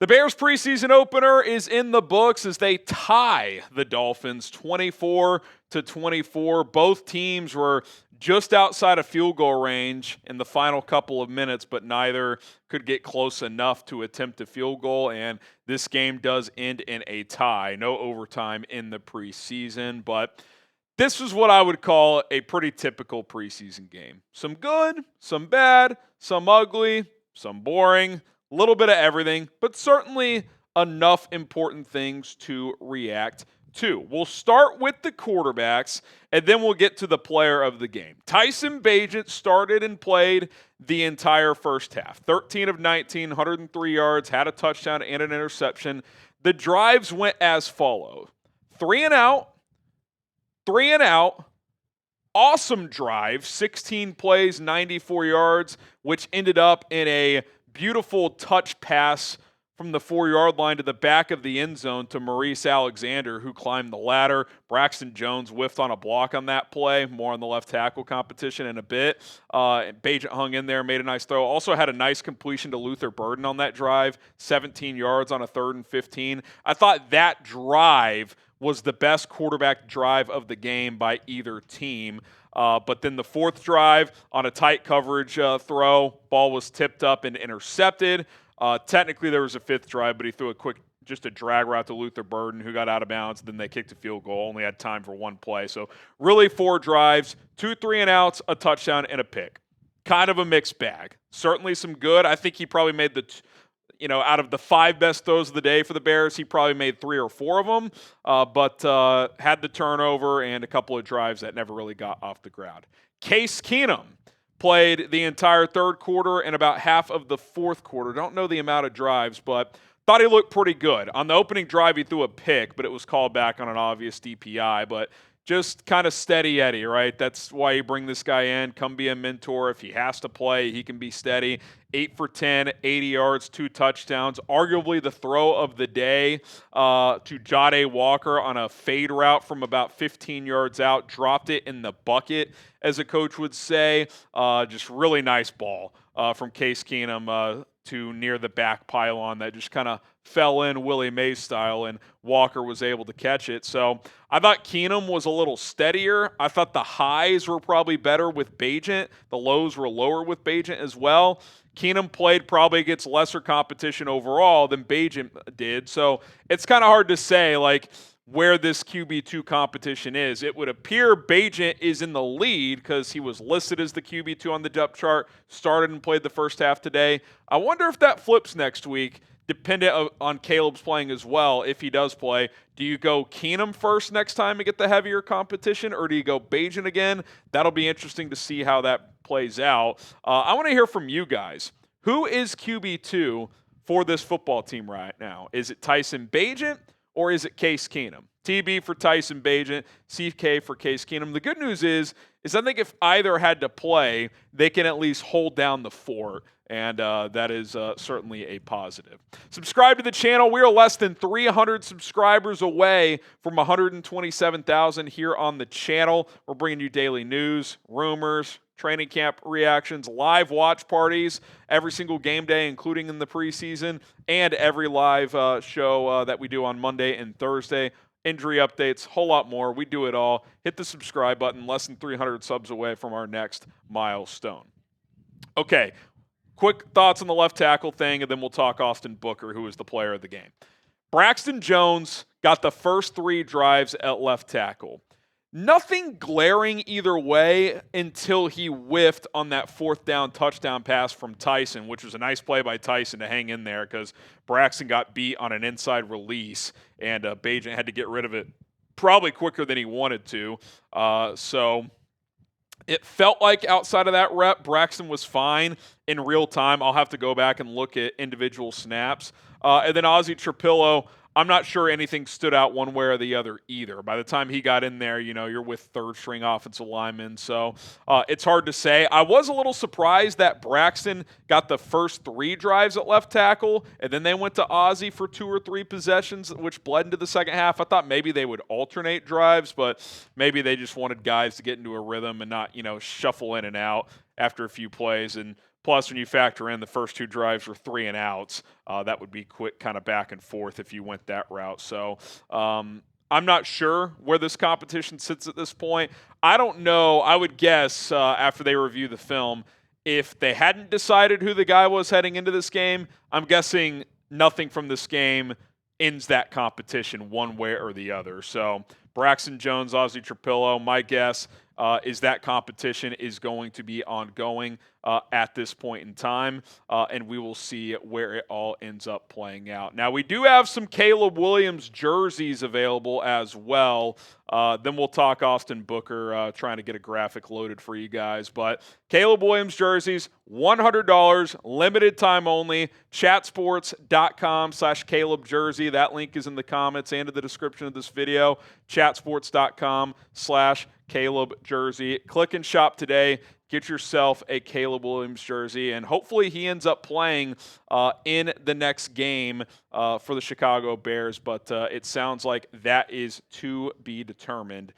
The Bears preseason opener is in the books as they tie the Dolphins 24-24. Both teams were just outside of field goal range in the final couple of minutes, but neither could get close enough to attempt a field goal, and this game does end in a tie. No overtime in the preseason, but this was what I would call a pretty typical preseason game. Some good, some bad, some ugly, some boring. A little bit of everything, but certainly enough important things to react to. We'll start with the quarterbacks, and then we'll get to the player of the game. Tyson Bagent started and played the entire first half. 13 of 19, 103 yards, had a touchdown and an interception. The drives went as follows. 3 and out, awesome drive, 16 plays, 94 yards, which ended up in a beautiful touch pass from the 4-yard line to the back of the end zone to Maurice Alexander, who climbed the ladder. Braxton Jones whiffed on a block on that play. More on the left tackle competition in a bit. Bagent hung in there, made a nice throw. Also had a nice completion to Luther Burden on that drive, 17 yards on a 3rd and 15. I thought that drive was the best quarterback drive of the game by either team. But then the 4th drive on a tight coverage throw, ball was tipped up and intercepted. Technically, there was a 5th drive, but he threw just a drag route to Luther Burden, who got out of bounds. Then they kicked a field goal, only had time for 1 play. So really 4 drives, 2 3-and-outs, a touchdown, and a pick. Kind of a mixed bag. Certainly some good. I think he probably made out of the 5 best throws of the day for the Bears, he probably made 3 or 4 of them, but had the turnover and a couple of drives that never really got off the ground. Case Keenum played the entire 3rd quarter and about half of the 4th quarter. Don't know the amount of drives, but thought he looked pretty good. On the opening drive, he threw a pick, but it was called back on an obvious DPI, but just kind of steady Eddie, right? That's why you bring this guy in. Come be a mentor. If he has to play, he can be steady. 8 for 10, 80 yards, 2 touchdowns. Arguably the throw of the day to Jahdae Walker on a fade route from about 15 yards out. Dropped it in the bucket, as a coach would say. Just really nice ball from Case Keenum to near the back pylon that just kind of fell in Willie Mays style, and Walker was able to catch it. So I thought Keenum was a little steadier. I thought the highs were probably better with Bagent. The lows were lower with Bagent as well. Keenum played probably against lesser competition overall than Bagent did. So it's kind of hard to say where this QB2 competition is. It would appear Bagent is in the lead because he was listed as the QB2 on the depth chart, started and played the first half today. I wonder if that flips next week, dependent on Caleb's playing as well. If he does play, do you go Keenum first next time to get the heavier competition, or do you go Bagent again? That'll be interesting to see how that plays out. I want to hear from you guys. Who is QB2 for this football team right now? Is it Tyson Bagent, or is it Case Keenum? TB for Tyson Bagent, CK for Case Keenum. The good news is I think if either had to play, they can at least hold down the fort, and that is certainly a positive. Subscribe to the channel. We are less than 300 subscribers away from 127,000 here on the channel. We're bringing you daily news, rumors, training camp reactions, live watch parties every single game day, including in the preseason, and every live show that we do on Monday and Thursday. Injury updates, whole lot more. We do it all. Hit the subscribe button. Less than 300 subs away from our next milestone. Okay, quick thoughts on the left tackle thing, and then we'll talk Austin Booker, who is the player of the game. Braxton Jones got the first 3 drives at left tackle. Nothing glaring either way until he whiffed on that 4th down touchdown pass from Tyson, which was a nice play by Tyson to hang in there because Braxton got beat on an inside release, and Bagent had to get rid of it probably quicker than he wanted to. So it felt like outside of that rep, Braxton was fine in real time. I'll have to go back and look at individual snaps. And then Ozzie Trapillo, I'm not sure anything stood out one way or the other either. By the time he got in there, you're with 3rd-string offensive linemen, so it's hard to say. I was a little surprised that Braxton got the first 3 drives at left tackle, and then they went to Ozzie for 2 or 3 possessions, which bled into the second half. I thought maybe they would alternate drives, but maybe they just wanted guys to get into a rhythm and not, shuffle in and out after a few plays and Plus, when you factor in the first 2 drives were 3 and outs, that would be quick kind of back and forth if you went that route. So I'm not sure where this competition sits at this point. I don't know. I would guess after they review the film, if they hadn't decided who the guy was heading into this game, I'm guessing nothing from this game ends that competition one way or the other. So Braxton Jones, Ozzie Trapillo, my guess is that competition is going to be ongoing at this point in time, and we will see where it all ends up playing out. Now, we do have some Caleb Williams jerseys available as well. Then we'll talk Austin Booker, trying to get a graphic loaded for you guys. But Caleb Williams jerseys, $100, limited time only, chatsports.com/Caleb jersey. That link is in the comments and in the description of this video, chatsports.com/Caleb jersey. Click and shop today. Get yourself a Caleb Williams jersey, and hopefully he ends up playing in the next game for the Chicago Bears, but it sounds like that is to be determined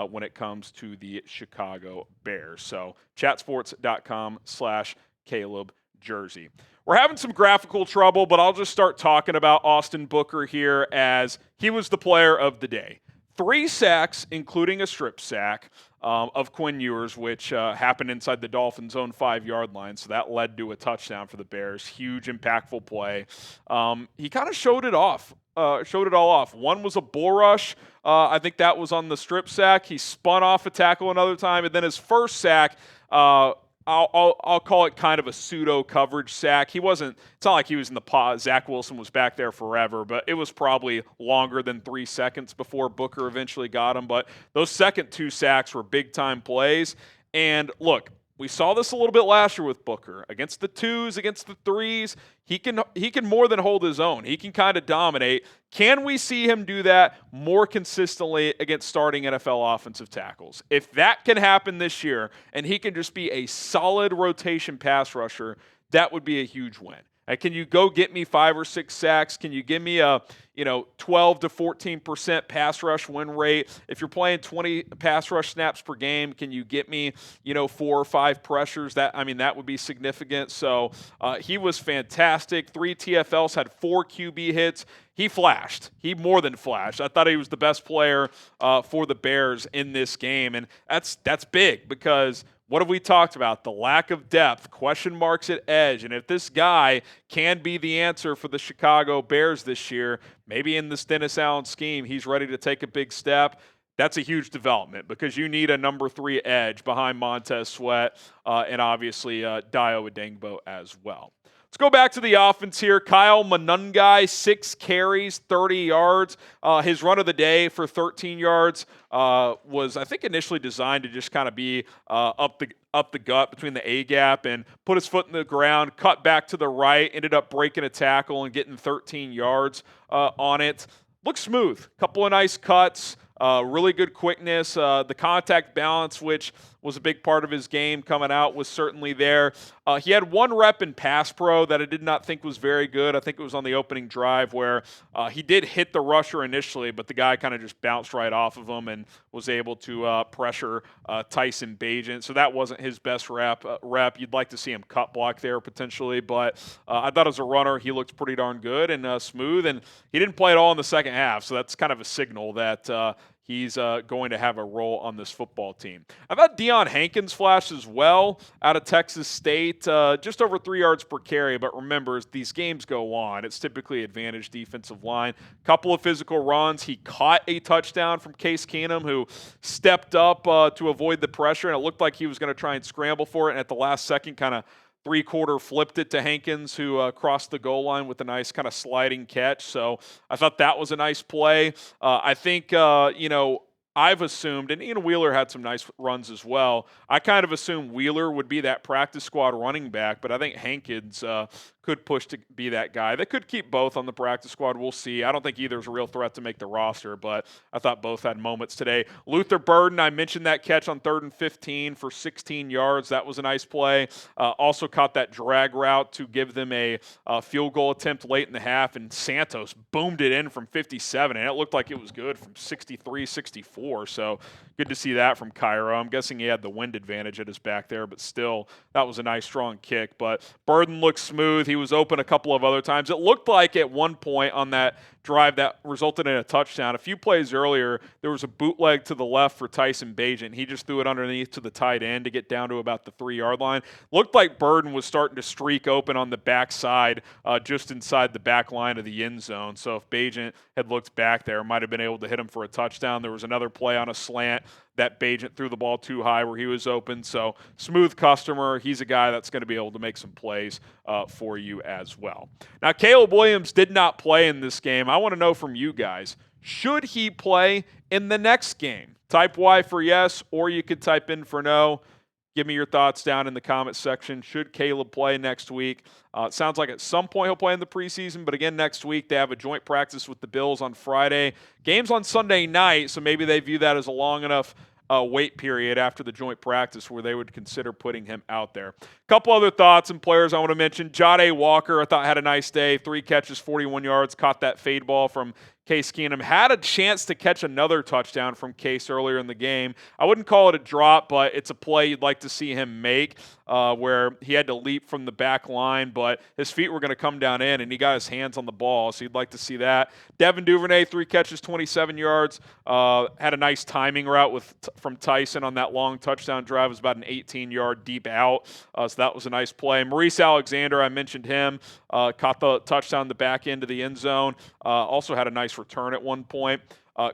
when it comes to the Chicago Bears. So chatsports.com/Caleb jersey. We're having some graphical trouble, but I'll just start talking about Austin Booker here as he was the player of the day. 3 sacks, including a strip sack of Quinn Ewers, which happened inside the Dolphins' own 5-yard line. So that led to a touchdown for the Bears. Huge, impactful play. He kind of showed it off. Showed it all off. One was a bull rush. I think that was on the strip sack. He spun off a tackle another time. And then his first sack, I'll call it kind of a pseudo coverage sack. It's not like he was in the pot. Zach Wilson was back there forever, but it was probably longer than 3 seconds before Booker eventually got him. But those second 2 sacks were big time plays. And look, we saw this a little bit last year with Booker. Against the 2s, against the 3s, he can more than hold his own. He can kind of dominate. Can we see him do that more consistently against starting NFL offensive tackles? If that can happen this year and he can just be a solid rotation pass rusher, that would be a huge win. Can you go get me 5 or 6 sacks? Can you give me a 12 to 14% pass rush win rate? If you're playing 20 pass rush snaps per game, can you get me 4 or 5 pressures? That would be significant. So he was fantastic. 3 TFLs, had 4 QB hits. He flashed. He more than flashed. I thought he was the best player for the Bears in this game, and that's big because what have we talked about? The lack of depth, question marks at edge. And if this guy can be the answer for the Chicago Bears this year, maybe in this Dennis Allen scheme, he's ready to take a big step. That's a huge development because you need a number 3 edge behind Montez Sweat and obviously Dio Adengbo as well. Let's go back to the offense here. Kyle Monangai, 6 carries, 30 yards. His run of the day for 13 yards was, I think, initially designed to just kind of be up the gut between the A-gap and put his foot in the ground, cut back to the right, ended up breaking a tackle and getting 13 yards on it. Looked smooth. Couple of nice cuts. Really good quickness. The contact balance, which was a big part of his game coming out, was certainly there. He had 1 rep in pass pro that I did not think was very good. I think it was on the opening drive where he did hit the rusher initially, but the guy kind of just bounced right off of him and was able to pressure Tyson Bagent. So that wasn't his best rep. You'd like to see him cut block there potentially, but I thought as a runner he looked pretty darn good and smooth, and he didn't play at all in the second half, so that's kind of a signal that he's going to have a role on this football team. I thought Deion Hankins flashed as well out of Texas State, just over 3 yards per carry. But remember, as these games go on, it's typically advantage defensive line. Couple of physical runs. He caught a touchdown from Case Keenum, who stepped up to avoid the pressure, and it looked like he was going to try and scramble for it, and at the last second kind of 3-quarter flipped it to Hankins, who crossed the goal line with a nice kind of sliding catch. So I thought that was a nice play. I think, I've assumed, and Ian Wheeler had some nice runs as well. I kind of assumed Wheeler would be that practice squad running back, but I think Hankins could push to be that guy. They could keep both on the practice squad. We'll see. I don't think either's a real threat to make the roster, but I thought both had moments today. Luther Burden, I mentioned that catch on 3rd and 15 for 16 yards. That was a nice play. Also caught that drag route to give them a field goal attempt late in the half, and Santos boomed it in from 57, and it looked like it was good from 63, 64. So good to see that from Cairo. I'm guessing he had the wind advantage at his back there, but still, that was a nice, strong kick. But Burden looked smooth. He was open a couple of other times. It looked like at one point on that drive that resulted in a touchdown. A few plays earlier, there was a bootleg to the left for Tyson Bagent. He just threw it underneath to the tight end to get down to about the 3-yard line. Looked like Burden was starting to streak open on the backside, just inside the back line of the end zone. So if Bagent had looked back there, might have been able to hit him for a touchdown. There was another play on a slant that Bagent threw the ball too high where he was open. So smooth customer. He's a guy that's going to be able to make some plays for you as well. Now, Caleb Williams did not play in this game. I want to know from you guys, should he play in the next game? Type Y for yes, or you could type in for no. Give me your thoughts down in the comment section. Should Caleb play next week? It sounds like at some point he'll play in the preseason, but again, next week they have a joint practice with the Bills on Friday. Game's on Sunday night, so maybe they view that as a long enough wait period after the joint practice where they would consider putting him out there. A couple other thoughts and players I want to mention. Jahdae Walker, I thought had a nice day. 3 catches, 41 yards, caught that fade ball from Case Keenum. Had a chance to catch another touchdown from Case earlier in the game. I wouldn't call it a drop, but it's a play you'd like to see him make where he had to leap from the back line, but his feet were going to come down in, and he got his hands on the ball, so you'd like to see that. Devin Duvernay, 3 catches, 27 yards. Had a nice timing route from Tyson on that long touchdown drive. It was about an 18-yard deep out, so that was a nice play. Maurice Alexander, I mentioned him, caught the touchdown in the back end of the end zone. Also had a nice return at one point.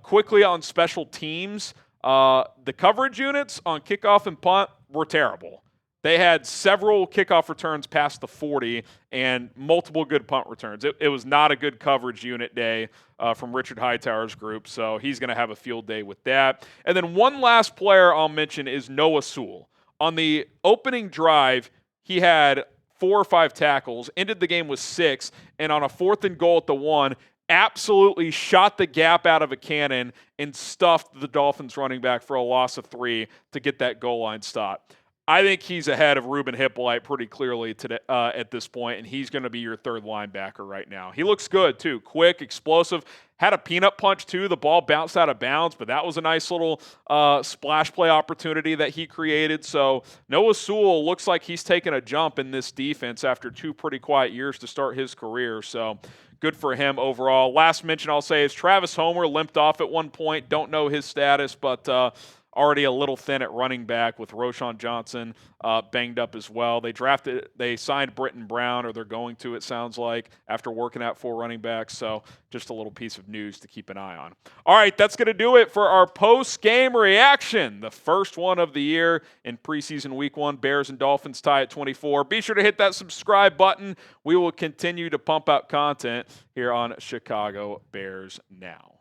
Quickly on special teams, the coverage units on kickoff and punt were terrible. They had several kickoff returns past the 40 and multiple good punt returns. It was not a good coverage unit day from Richard Hightower's group, so he's going to have a field day with that. And then one last player I'll mention is Noah Sewell. On the opening drive, he had 4 or 5 tackles, ended the game with 6, and on a 4th and goal at the 1, absolutely shot the gap out of a cannon and stuffed the Dolphins running back for a loss of 3 to get that goal line stop. I think he's ahead of Ruben Hippolyte pretty clearly today, at this point, and he's going to be your 3rd linebacker right now. He looks good, too. Quick, explosive. Had a peanut punch, too. The ball bounced out of bounds, but that was a nice little splash play opportunity that he created. So Noah Sewell looks like he's taken a jump in this defense after 2 pretty quiet years to start his career. So good for him overall. Last mention I'll say is Travis Homer limped off at one point. Don't know his status, but already a little thin at running back with Roschon Johnson banged up as well. They signed Britton Brown, or they're going to, it sounds like, after working out 4 running backs. So just a little piece of news to keep an eye on. All right, that's going to do it for our post-game reaction. The first one of the year in preseason week 1. Bears and Dolphins tie at 24. Be sure to hit that subscribe button. We will continue to pump out content here on Chicago Bears Now.